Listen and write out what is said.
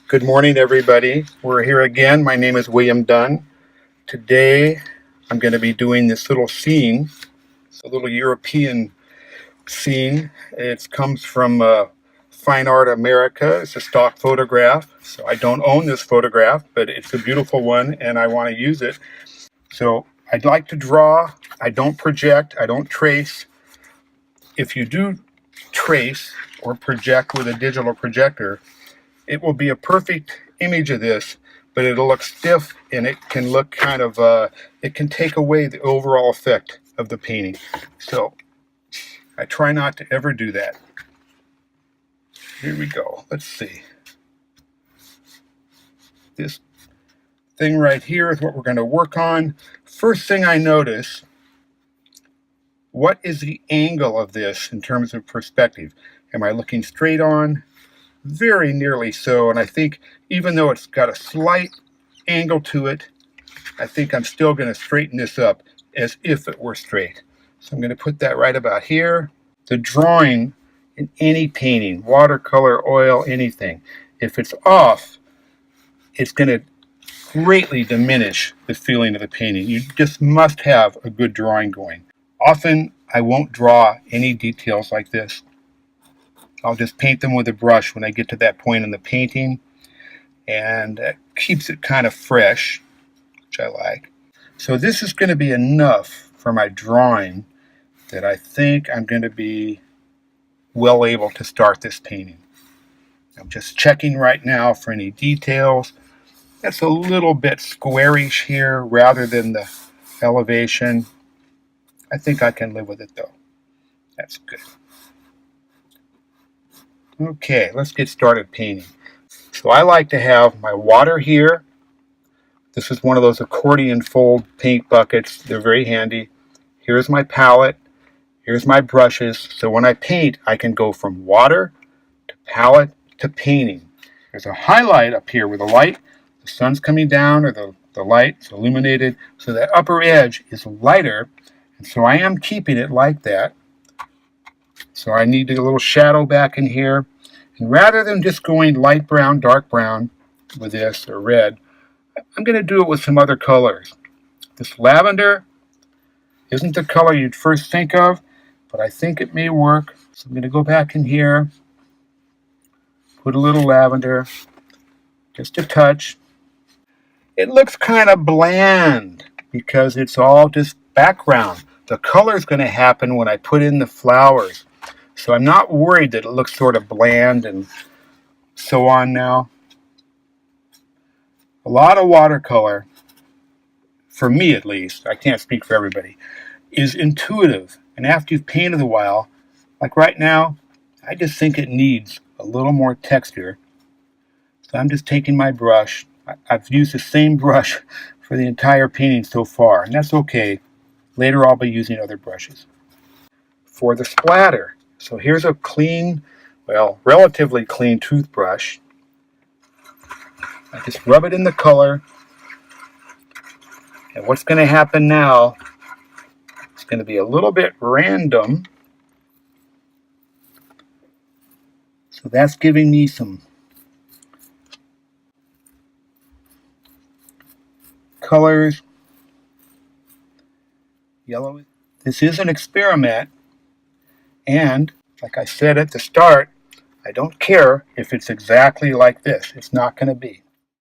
Good morning, everybody. We're here again. My name is William Dunn. Today, I'm going to be doing this little scene. It's a little European scene. It comes from Fine Art America. It's a stock photograph. So I don't own this photograph, but it's a beautiful one, and I want to use it. So I'd like to draw. I don't project. I don't trace. If you do trace or project with a digital projector, it will be a perfect image of this, but it'll look stiff and it can look kind of, it can take away the overall effect of the painting. So I try not to ever do that. Here we go. Let's see. This thing right here is what we're going to work on. First thing I notice, what is the angle of this in terms of perspective? Am I looking straight on? Very nearly so, and I think even though it's got a slight angle to it, I think I'm still going to straighten this up as if it were straight. So I'm going to put that right about here. The drawing in any painting, watercolor, oil, anything, if it's off, it's going to greatly diminish the feeling of the painting. You just must have a good drawing going. Often I won't draw any details like this. I'll just paint them with a brush when I get to that point in the painting, and that keeps it kind of fresh, which I like. So this is going to be enough for my drawing that I think I'm going to be well able to start this painting. I'm just checking right now for any details. That's a little bit squarish here rather than the elevation. I think I can live with it though. That's good. Okay, let's get started painting. So I like to have my water here. This is one of those accordion fold paint buckets. They're very handy. Here's my palette. Here's my brushes. So when I paint, I can go from water to palette to painting. There's a highlight up here where the light, the sun's coming down, or the light's illuminated. So that upper edge is lighter. And so I am keeping it like that. So I need a little shadow back in here. And rather than just going light brown, dark brown with this, or red, I'm going to do it with some other colors. This lavender isn't the color you'd first think of, but I think it may work. So I'm going to go back in here, put a little lavender, just a touch. It looks kind of bland because it's all just background. The color is going to happen when I put in the flowers. So I'm not worried that it looks sort of bland and so on now. A lot of watercolor, for me at least, I can't speak for everybody, is intuitive. And after you've painted a while, like right now, I just think it needs a little more texture. So I'm just taking my brush. I've used the same brush for the entire painting so far, and that's okay. Later I'll be using other brushes. For the splatter, so here's a clean, well, relatively clean toothbrush. I just rub it in the color. And what's going to happen now, it's going to be a little bit random. So that's giving me some colors. Yellow. This is an experiment. And like I said at the start, I don't care if it's exactly like this. It's not going to be.